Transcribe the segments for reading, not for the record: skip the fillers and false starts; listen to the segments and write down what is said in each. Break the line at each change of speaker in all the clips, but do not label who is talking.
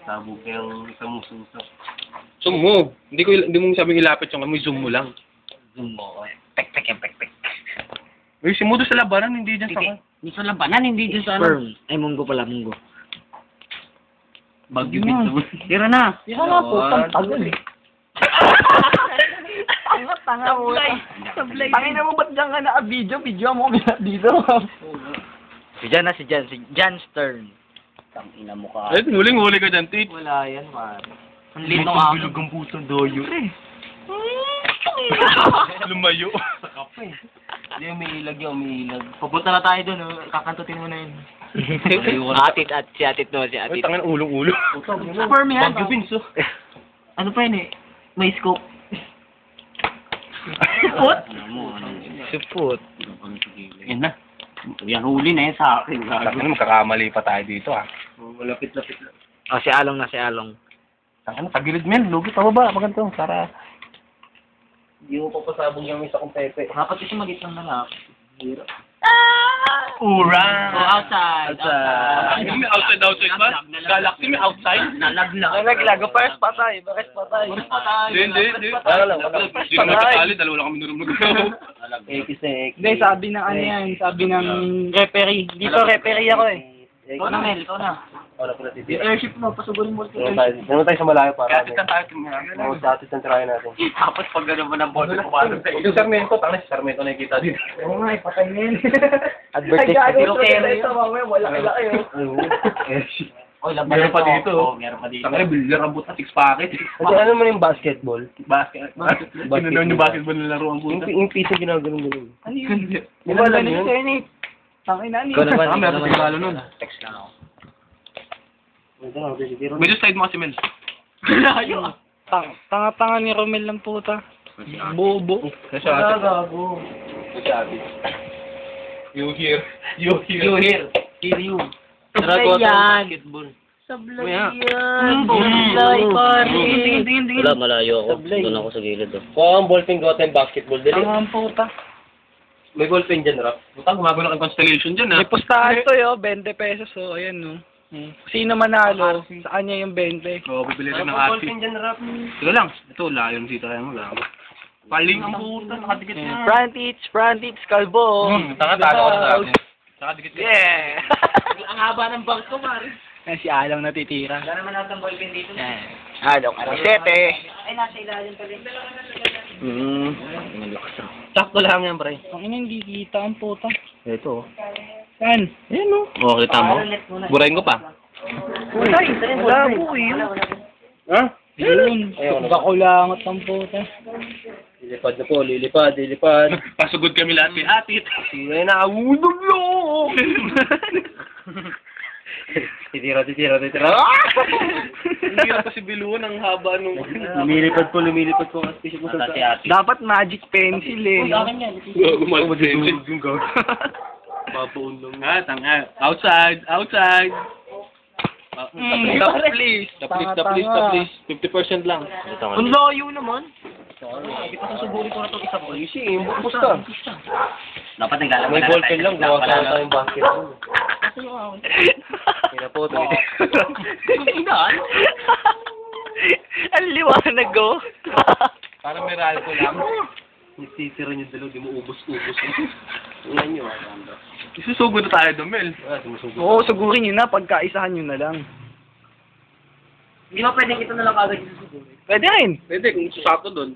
Sabog yung kamususok.
Zoom mo. Hindi mo sabing ilapit yung amoy, zoom mo lang.
Zoom mo. Pek-pek yung pek-pek.
Uy, si Mudo sa labanan, hindi dyan sa akin.
Hindi sa labanan, hindi dyan sa
Sperm. Ay, munggo pala, munggo.
Bagyo bit. Tira na.
Tira na po, tagal eh. Tanga mo.
Sablay.
Tangin na mo, ba't dyan ka naka-video? Video mo kami dito. Si Jan Stern.
Tangina mo ka.
Eh, huling-huli ka dyan, Tit.
Wala yan, man.
Ang lito nga.
Bilog ang pusong doyo. Lumayo.
Sa kape. Hindi, umiilag yun, umiilag. Papunta na tayo dun, kakantutin mo na yun.
Atit at si Atit no, si
Ay,
Atit.
tangin ulo-ulo.
Sperm yan. Bagyo Vince, oh. Ano pa yun eh? May scope. What?
Siput.
Yan na. Yan, huli na yan sa akin.
Tangin, magkakamali pa tayo dito, ha.
Malapit-lapit lang.
Oh, si Along na, si Along.
Tangin, tagilid men. Lugi, pababa. Magandang, para...
Hindi mo papasabong yung isa kong pepe. Dapat kasi mag-isang na lang. Hirap.
Ura!
Oh, outside.
Outside ba? Galaxy may outside?
Nalaglag.
Nalaglag, pares patay, pares patay.
Hindi. Hindi naman kasali, dalawa lang kami nurumog.
Hindi, sabi ng ano yan, sabi ng referee. Dito referee ako eh.
Ikaw na, Mel. Ikaw na. Yung airship mo, pasugurin mo.
Naman tayo sa malayo para
Kaya titan tayo tumira.
Oo, sa atin ang tirahin natin.
Tapos pag gano'n mo ng ball, pumasok sa
Yung Sarmiento, tanga si Sarmiento nakikita dito.
Oo nga, patay na yun.
Advertisement.
Pero ito, mamaya, wala kayo.
Oy,
Meron pa dito.
Meron pa dito.
Tangin, bilyar ang buta, 6 packet.
Ano naman yung basketball?
Basket. Kinunaw yung basketball na laro ang puta.
Yung piso ginagano mo nun.
Ano yun?
Di ba alam yun?
Tangin na niyo.
Ikaw naman,
Meron sa lalo nun.
Text lang ako.
Medyo side mo kasi, Mel.
Layo. Tanga-tanga ni Romel ng puta. Bobo.
Kasi ate.
Gago.
You here.
You here. Hear you.
Sablay yan.
Basketball.
Sablay
Maya.
yan. Sablay, pare.
Wala, malayo ako. Doon ako sa gilid.
Kuha ang ballpen gawa tayong basketball. Dali.
Tanga ang puta.
May ballpen dyan, Rap.
Butang, gumagawa ng constellation dyan, ha?
May pustahan to yo, 20 pesos oh, ayan no. Sino manalo, sa kanya yung 20.
Oo, bibili rin ng
Ang
ati.
ballpen dyan, Rap.
Ito lang. Ito, layon dito kaya mo lang. Paling ang puta, nakadikit na.
Front hits, kalbo.
Tanga, talo ko sa akin. Nakadikit na.
Yeah!
Ang haba ng bank ko, pare.
Yan si Alang natitira.
Wala naman natin ballpen dito.
Yan. Along, alasete.
Ay, nasa ilalim pala.
Sakto lang yan, pre.
Ang ina, hindi kita ang puta.
Ito.
Yan.
Ayan, no?
Oo, kita mo. Burahin ko pa.
Putay, wala po yun.
Ha?
Yun. Kakulangot ang puta.
Lilipad na po, lilipad.
Pasugod kami lahat kay atit.
Sila na, udog yo! Titira.
Hindi na kasi biluan ang haba nung...
Lumilipad po kasi po sa...
Si ate.
Dapat magic pencil eh. No?
Gumalit yung gaw.
Papaun lang.
Ah, tanga. Outside.
Please.
Please. 50% lang.
Ang layo naman.
Hindi pa susugurin ko na itong isa ko.
Easy, bukos ka.
Dapat naglalaro
May ballpen lang, gawa ka na tayong basketball. Kaya po,
Tingnan.
Ang liwanag go.
Parang may rally ko lang.
Titira niyo dalaw, di mo ubos-ubos. Ulan niyo,
Isusugod na tayo doon, Mel.
sumusugot.
Oo, sugurin nyo na. Pagkaisahan nyo na lang.
Hindi ba pwedeng ito na lang agad yung susugurin?
Pwede rin.
Pwede, kung susakto doon.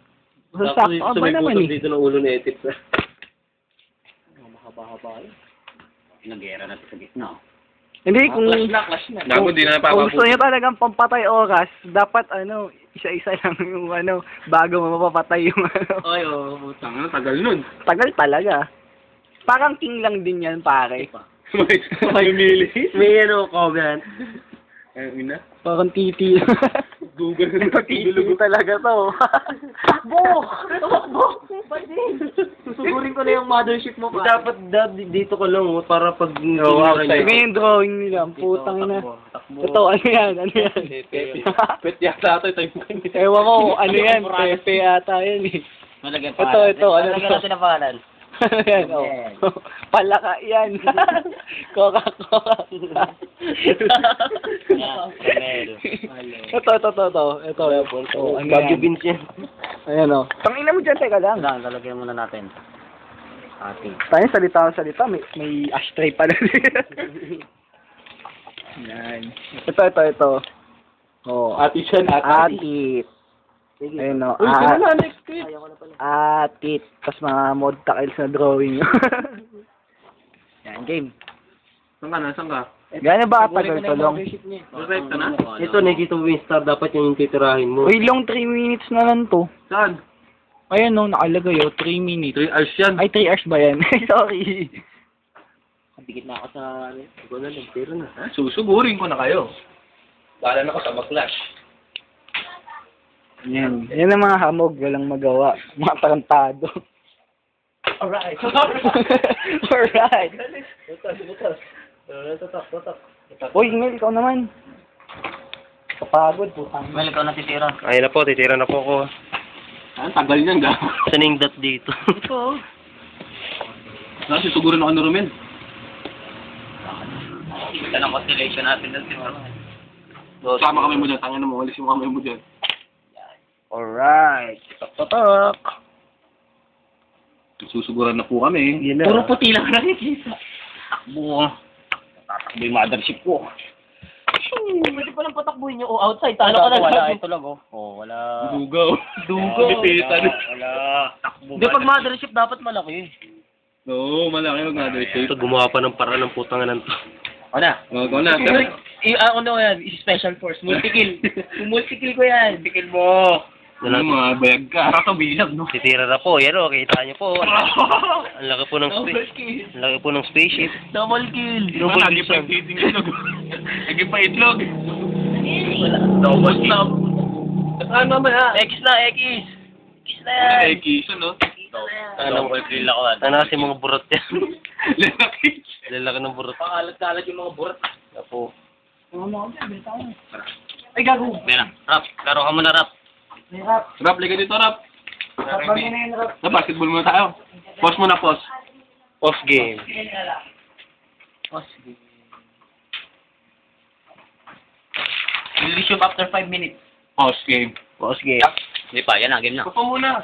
Sakto ka ba naman eh.
Dito ng ulo ni Etip.
Mahaba-haba yun. Nag-era na ito sa gitna.
Hindi, kung
Clash na.
Nago, di na
kung gusto
napapaputo.
nyo talagang pampatay oras, dapat isa-isa lang yung bago mo mapapatay yung
Ay, oo.
Tanga na, tagal nun.
Tagal talaga. Parang king lang din yan, pare.
May mili.
May comment.
Ayun na.
Parang titi.
Google na
Titi talaga to.
Susugurin ko na yung mothership mo pa.
Dapat dito ka lang para pag...
outside.
Tingnan yung drawing nila, ang putang ina. Ito, ano yan?
Pet yata ito. Ito yung kanya.
Ewan ko, ano yan? Pepe ata yan eh.
Malagyan
Ito, ano
Lagyan
to?
natin ang pangalan.
Ayan, oh. Palaka yan. Coca-Cola. Ito. Ang
Baguio
yan.
beans yan.
Ayan, oh. Tangina mo dyan, teka lang.
Lalagyan muna natin. Ate.
Tayo salita. May ashtray pala. Yan. Ito. Oh,
Ati siya na.
atit. Ayun, no.
Uy, sino na next week?
Atit. Tapos mga mod tiles na drawing. Yan, game.
Saan ka?
Gano'n ba katagal to, Long?
Revive ka na? Ito, nakikita mo yung star, dapat yung titirahin mo.
Uy, Long, 3 minutes na lang to.
Saan?
Ayan, no, nakalagay, 3 minutes.
3 hours yan.
Ay, 3 hours ba yan? Sorry.
Dikit na ako sa...
Ikaw na lang, pero na.
Susugurin ko na kayo. Bahala na ako sa backlash.
Yan. Yan ang mga hamog, walang magawa. Mga tarantado.
Alright.
Alright.
Tutok.
Uy, Mel, ikaw naman. Kapagod, putang.
Well, ikaw natitira.
Ayun na po, titira na po ako.
Ang tagal niyan ga.
Saan yung dot dito?
Ito.
Kasi sugurin ako ni Romel.
Kita ng constellation natin doon siguro.
Sama kami mo dyan. Tangin na mo. Walis yung kamay mo dyan.
Alright. Tutok.
Susuguran na po kami.
Puro puti lang nakikita. Takbo. Tatakbo yung mothership ko. Pwede palang patakbuhin nyo. Outside. Talo ka na. Wala. Ito lang, oh. Wala.
Dugaw.
Lipitan. Wala. Takbo. Hindi, pag mothership, dapat malaki.
Oo, malaki yung other shape.
Ito, gumawa pa ng paraan ng putangan ng to.
O na.
Ikaw na.
Ano yan? Special force. Multi-kill. Multi-kill ko yan. Multi-kill mo.
Ano mga bayag ka. Kakabilag, no?
Titira na po, yan o, kita niyo po. Ang laki po ng Ang laki po ng spaceship.
Double kill.
Double lagi pa yung titing itlog. Lagi pa itlog.
Double stop.
Ano ba yan?
X na. X na yan.
Kiso, no?
Double kill ako.
Ano kasi mga burot yan?
Lalaki.
Lalaki ng burot.
Pangalat-kalat yung mga burat.
Apo.
Ay, gago. Yan na. Rap. Karo ka muna, Rap.
Rap, liga dito, Rap. Na, basketball muna tayo. Pause muna, pause.
Off game.
We'll resume after 5 minutes.
Pause game.
Boss game. Hindi pa, yan na. Game na.
Ito pa muna.